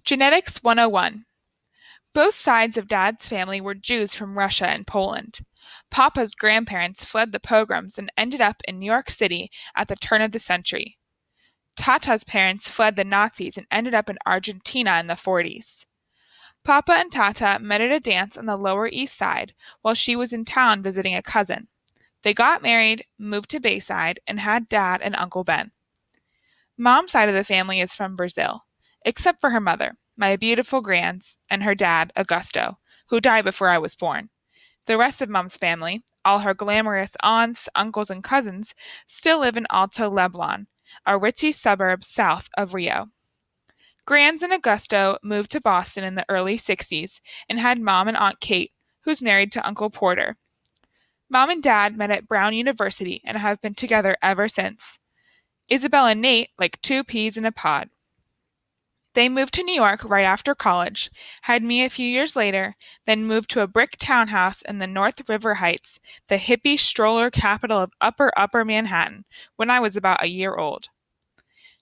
Genetics 101. Both sides of Dad's family were Jews from Russia and Poland. Papa's grandparents fled the pogroms and ended up in New York City at the turn of the century. Tata's parents fled the Nazis and ended up in Argentina in the 40s. Papa and Tata met at a dance on the Lower East Side while she was in town visiting a cousin. They got married, moved to Bayside, and had Dad and Uncle Ben. Mom's side of the family is from Brazil, except for her mother, my beautiful grands, and her dad, Augusto, who died before I was born. The rest of Mom's family, all her glamorous aunts, uncles, and cousins, still live in Alto Leblon, a ritzy suburb south of Rio. Grands and Augusto moved to Boston in the early 60s and had Mom and Aunt Kate, who's married to Uncle Porter. Mom and Dad met at Brown University and have been together ever since. Isabel and Nate like two peas in a pod. They moved to New York right after college, had me a few years later, then moved to a brick townhouse in the North River Heights, the hippie stroller capital of Upper Manhattan, when I was about a year old.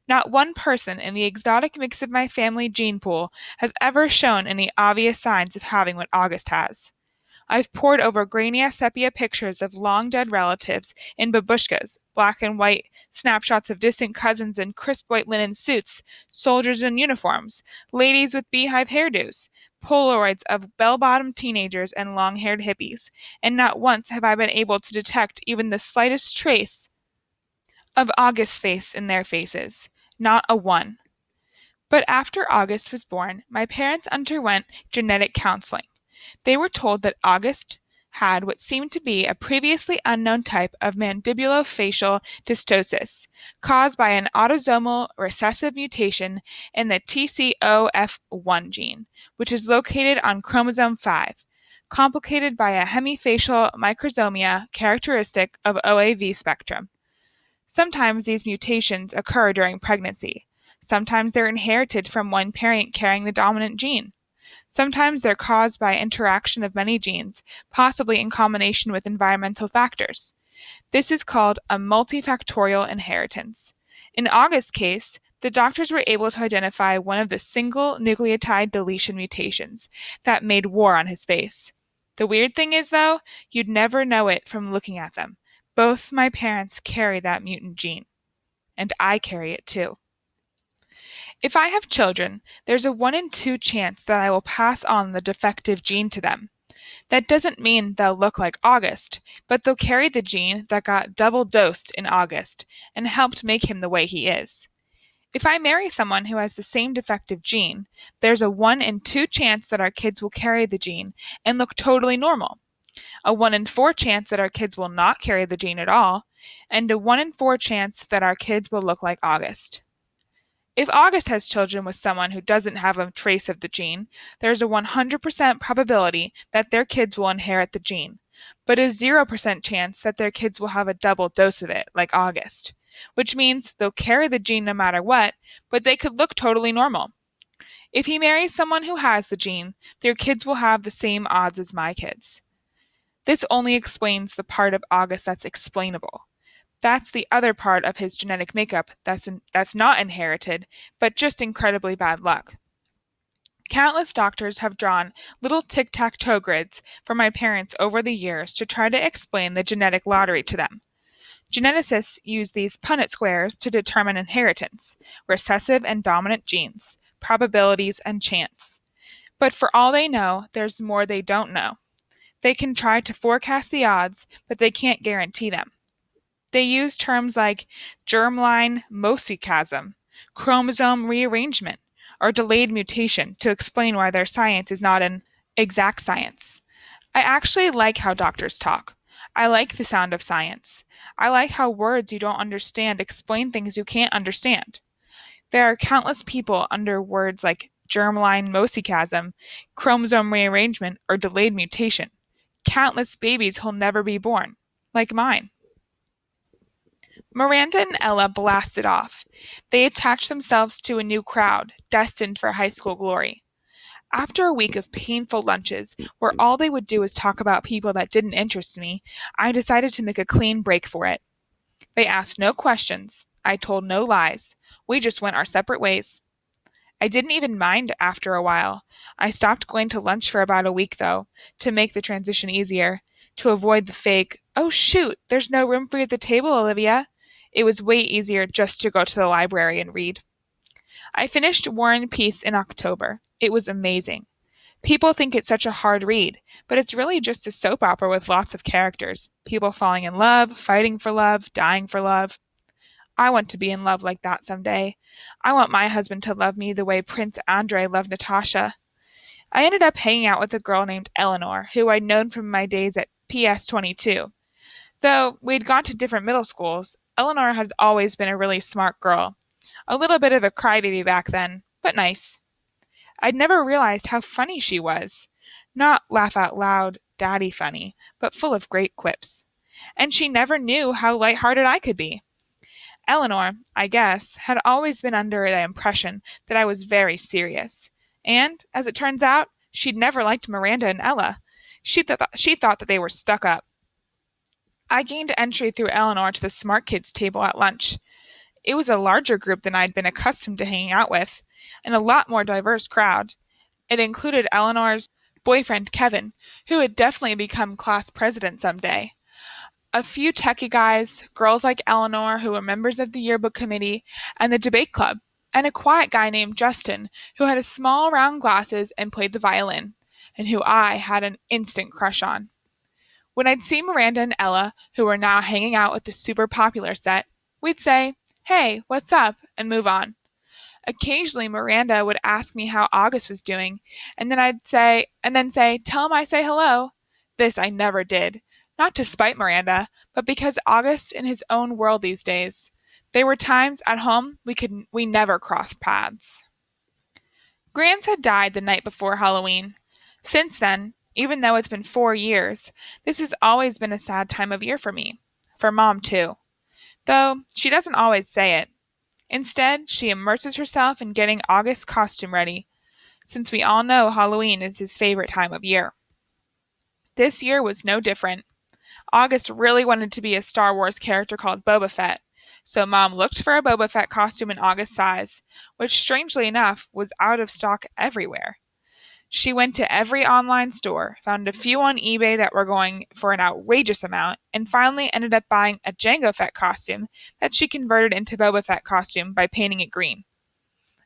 Not one person in the exotic mix of my family gene pool has ever shown any obvious signs of having what August has. I've pored over grainy sepia pictures of long-dead relatives in babushkas, black and white snapshots of distant cousins in crisp white linen suits, soldiers in uniforms, ladies with beehive hairdos, Polaroids of bell-bottomed teenagers and long-haired hippies, and not once have I been able to detect even the slightest trace of August's face in their faces. Not a one. But after August was born, my parents underwent genetic counseling. They were told that August had what seemed to be a previously unknown type of mandibulofacial dystosis caused by an autosomal recessive mutation in the TCOF1 gene, which is located on chromosome 5, complicated by a hemifacial microsomia characteristic of OAV spectrum. Sometimes these mutations occur during pregnancy. Sometimes they're inherited from one parent carrying the dominant gene. Sometimes they're caused by interaction of many genes, possibly in combination with environmental factors. This is called a multifactorial inheritance. In August's case, the doctors were able to identify one of the single nucleotide deletion mutations that made war on his face. The weird thing is, though, you'd never know it from looking at them. Both my parents carry that mutant gene. And I carry it too. If I have children, there's a 1 in 2 chance that I will pass on the defective gene to them. That doesn't mean they'll look like August, but they'll carry the gene that got double dosed in August and helped make him the way he is. If I marry someone who has the same defective gene, there's a 1 in 2 chance that our kids will carry the gene and look totally normal, a 1 in 4 chance that our kids will not carry the gene at all, and a 1 in 4 chance that our kids will look like August. If August has children with someone who doesn't have a trace of the gene, there's a 100% probability that their kids will inherit the gene, but a 0% chance that their kids will have a double dose of it, like August, which means they'll carry the gene no matter what, but they could look totally normal. If he marries someone who has the gene, their kids will have the same odds as my kids. This only explains the part of August that's explainable. That's the other part of his genetic makeup that's not inherited, but just incredibly bad luck. Countless doctors have drawn little tic-tac-toe grids for my parents over the years to try to explain the genetic lottery to them. Geneticists use these Punnett squares to determine inheritance, recessive and dominant genes, probabilities, and chance. But for all they know, there's more they don't know. They can try to forecast the odds, but they can't guarantee them. They use terms like germline mosaicism, chromosome rearrangement, or delayed mutation to explain why their science is not an exact science. I actually like how doctors talk. I like the sound of science. I like how words you don't understand explain things you can't understand. There are countless people under words like germline mosaicism, chromosome rearrangement, or delayed mutation. Countless babies who'll never be born, like mine. Miranda and Ella blasted off. They attached themselves to a new crowd, destined for high school glory. After a week of painful lunches, where all they would do was talk about people that didn't interest me, I decided to make a clean break for it. They asked no questions. I told no lies. We just went our separate ways. I didn't even mind after a while. I stopped going to lunch for about a week, though, to make the transition easier, to avoid the fake, "Oh shoot, there's no room for you at the table, Olivia." It was way easier just to go to the library and read. I finished War and Peace in October. It was amazing. People think it's such a hard read, but it's really just a soap opera with lots of characters. People falling in love, fighting for love, dying for love. I want to be in love like that someday. I want my husband to love me the way Prince Andrei loved Natasha. I ended up hanging out with a girl named Eleanor, who I'd known from my days at PS22. Though we'd gone to different middle schools, Eleanor had always been a really smart girl. A little bit of a crybaby back then, but nice. I'd never realized how funny she was. Not laugh out loud, daddy funny, but full of great quips. And she never knew how lighthearted I could be. Eleanor, I guess, had always been under the impression that I was very serious. And, as it turns out, she'd never liked Miranda and Ella. She thought that they were stuck up. I gained entry through Eleanor to the smart kids table at lunch. It was a larger group than I'd been accustomed to hanging out with, and a lot more diverse crowd. It included Eleanor's boyfriend, Kevin, who would definitely become class president someday. A few techie guys, girls like Eleanor who were members of the yearbook committee and the debate club, and a quiet guy named Justin who had small round glasses and played the violin, and who I had an instant crush on. When I'd see Miranda and Ella, who were now hanging out with the super popular set, we'd say, "Hey, what's up?" and move on. Occasionally Miranda would ask me how August was doing, and then say, "Tell him I say hello." This I never did. Not to spite Miranda, but because August's in his own world these days. There were times at home we never crossed paths. Grans had died the night before Halloween. Since then, even though it's been 4 years, this has always been a sad time of year for me. For Mom, too. Though she doesn't always say it. Instead, she immerses herself in getting August's costume ready, since we all know Halloween is his favorite time of year. This year was no different. August really wanted to be a Star Wars character called Boba Fett, so Mom looked for a Boba Fett costume in August's size, which strangely enough was out of stock everywhere. She went to every online store, found a few on eBay that were going for an outrageous amount, and finally ended up buying a Jango Fett costume that she converted into Boba Fett costume by painting it green.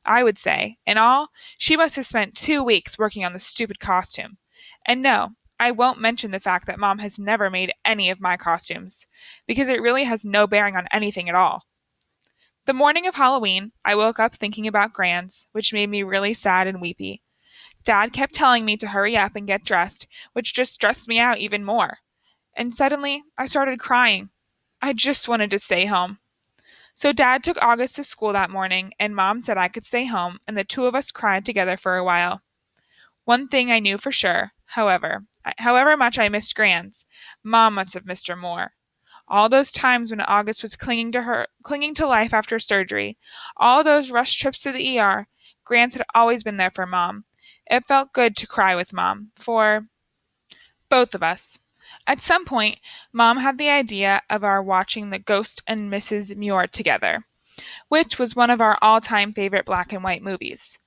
I would say, in all, she must have spent 2 weeks working on the stupid costume. And no, I won't mention the fact that Mom has never made any of my costumes, because it really has no bearing on anything at all. The morning of Halloween, I woke up thinking about Grans, which made me really sad and weepy. Dad kept telling me to hurry up and get dressed, which just stressed me out even more. And suddenly, I started crying. I just wanted to stay home. So Dad took August to school that morning, and Mom said I could stay home, and the two of us cried together for a while. One thing I knew for sure, however much I missed Grans, Mom must have missed her more. All those times when August was clinging to life after surgery, all those rushed trips to the ER, Grans had always been there for Mom. It felt good to cry with Mom, for both of us. At some point, Mom had the idea of our watching The Ghost and Mrs. Muir together, which was one of our all-time favorite black and white movies.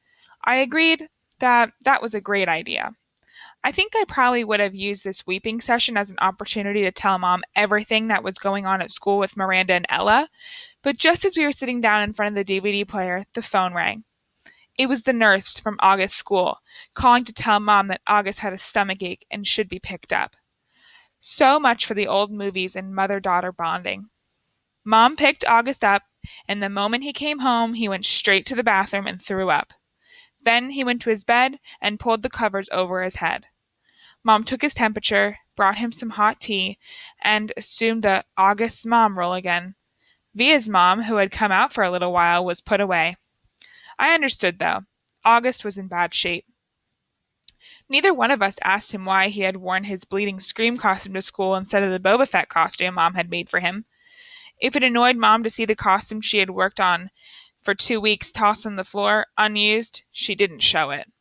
I agreed that was a great idea. I think I probably would have used this weeping session as an opportunity to tell Mom everything that was going on at school with Miranda and Ella, but just as we were sitting down in front of the DVD player, the phone rang. It was the nurse from August's school, calling to tell Mom that August had a stomachache and should be picked up. So much for the old movies and mother-daughter bonding. Mom picked August up, and the moment he came home, he went straight to the bathroom and threw up. Then he went to his bed and pulled the covers over his head. Mom took his temperature, brought him some hot tea, and assumed the August's mom role again. Via's mom, who had come out for a little while, was put away. I understood, though. August was in bad shape. Neither one of us asked him why he had worn his bleeding Scream costume to school instead of the Boba Fett costume Mom had made for him. If it annoyed Mom to see the costume she had worked on for 2 weeks tossed on the floor, unused, she didn't show it.